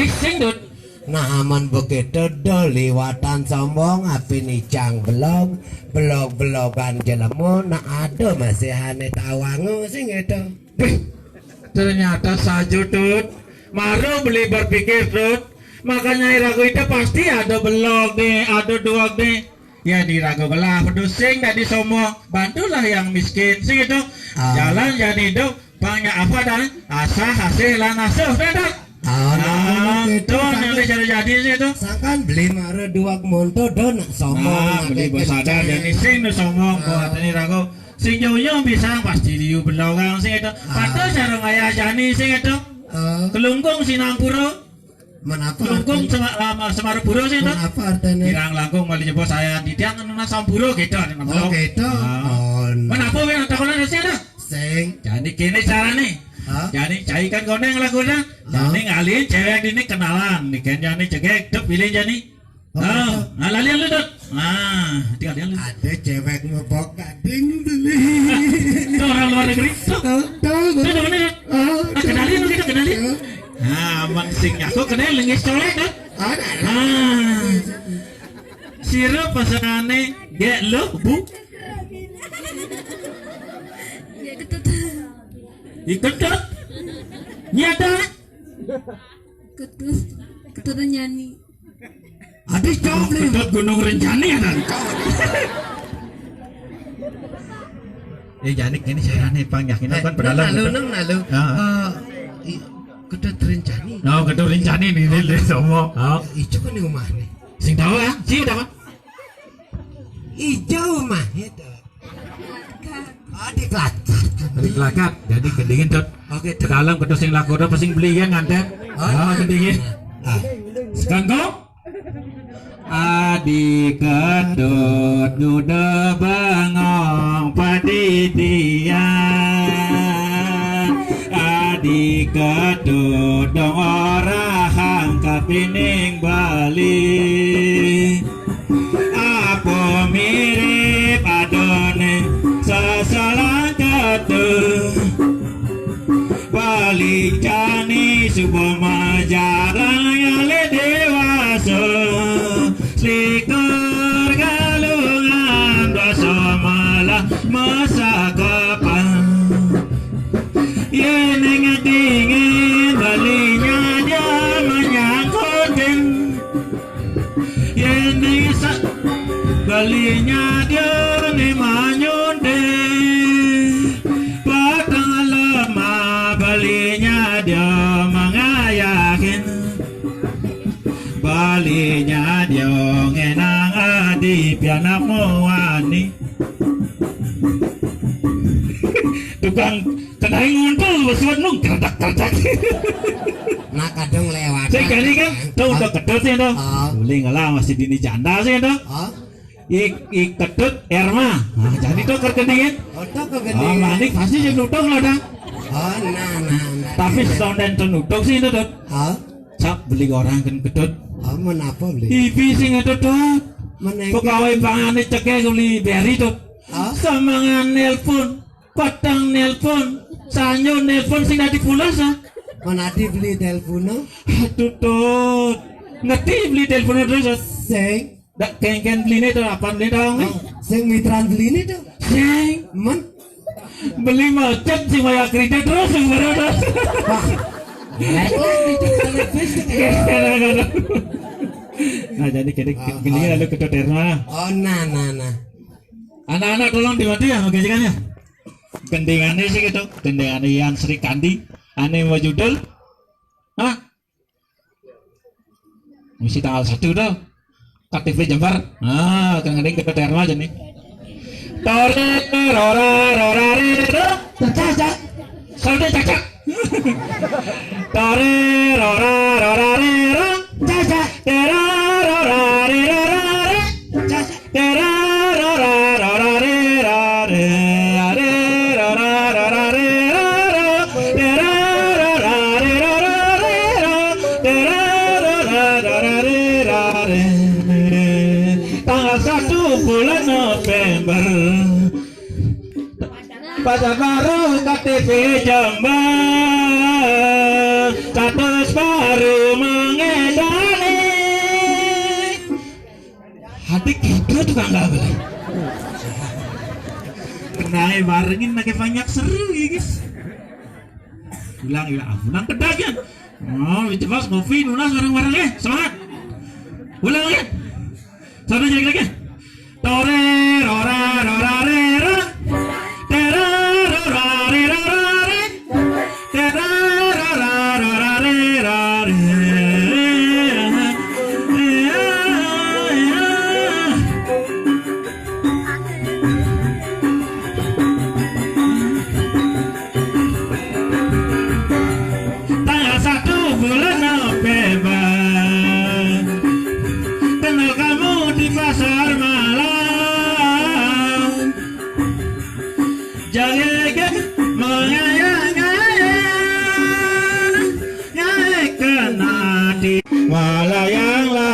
sing Dut. Nah aman begitu do liwatan sombong api nicang belok-belokan jelemu nak ada masih hane tawangu sing itu. Ternyata saja Dut. Maru beli berpikir Dut. Makanya irago itu pasti ada belok nih, ada dua nih. Ya dirago belah pedusing tadi sombong. Bantulah yang miskin sing itu. Jalan jadi hidup banyak apa dan asah hasil lan asuh Dut. Itu yang jadi sih itu. Sangkan beli mare dua monto don sombong. Beli besada jadi sing nu sombong kok tadi rago sing yo bisa pasti diu belakang sing itu. Padahal sareng aya jani sing itu. Kelungkung Sinampura. Menapa? Kelungkung Semarupura sing itu. Menapa artinya? Kirang langkung mali nyebut saya di tiang nuna Sampura gitu. Oh gitu. Menapa we takonan sing itu? Sing. Jadi kene carane. Jadi caikan koneng lah kurang. Jadi ngalih cewek ini kenalan. Nih kan jadi cegek tuh pilih jadi. Nah lalian lu Dut. Tinggal lihat lu. Ada cewek ngepok gading beli. Itu orang luar negeri. Tuh mana Dut? Kenalin lu kita kenalin. Aman sing aku kenal lengis colek Dut. Sirup pesanane get lu bu. Ikut nyata ketut nyanyi adik jawab ketut Gunung Renjani ya dan Janik ini saya nih pang yakin kan pedalang lalu ketut Renjani ketut Renjani nih dia semua ijo kan rumah nih sing tahu ya sih dapat ijo rumah itu di Kelakat jadi kedingin Dut. Oke, dalam kedua sing laku udah pasing beli ya nganten. Kedingin. Sekangkong. Adi kedut nuda bangong paditian. Adi kedut dong orang kapining Bali. Apa mirip adone sasalang ketuh balik jani sebuah majalah yang dewasa slikur galungan dosa malah masa kapan yeneng dingin balinya dia menyangkutin yeneng balinya dia nih manyunde patang lemah balinya dia mengayakin balinya dia ngenang adi pianak muani tukang kedaing ngumpul besuat nung kerdak nah kadang lewat saya kali kan tuh udah kedut sih tuh boleh ngalah masih dini janda sih tuh ik kedut Erma jadi tuh kerkedingin manik pasti jadi nutong lah dah tapi sonden tuh nutong sih itu tuh cap beli orang kan kedut menapa beli ibi sih itu tuh pegawai pangane cekek beli beri tuh samangan nelpon patang nelpon sanyo nelpon sing nadi pulas mana dibeli telepono aduh tuh ngerti beli telepono terus sing dak kengken beli ini tuh apa beli dong sing mitran beli ini tuh sing men beli macet sih maya kredit terus yang berada nah jadi gini lalu kedua derma nah anak-anak tolong dimati ya gajikannya gendingannya sih gitu gendingannya yang Sri Kandi aneh mau judul misi tanggal 1 tuh KTP Jember kan ada kedua derma aja nih tore rora caca salde caca tore rora caca tera rora caca tera rora tanggal 1 bulan November pada baru KTP Jember status baru suka nggak boleh. Kenai barengin pakai banyak seru ya guys. Hilang pulang kedagian. Oh, itu pas ngopi nunas bareng-bareng ya, semangat. Ulang lagi. Satu lagi. Tore rora rora re ra. Tera rora re ra re. Tera rora rora re ra re. Tanggal 1 bulan November, kenal kamu di pasar malam. Jangan mengayang-ayang, kena di malayang.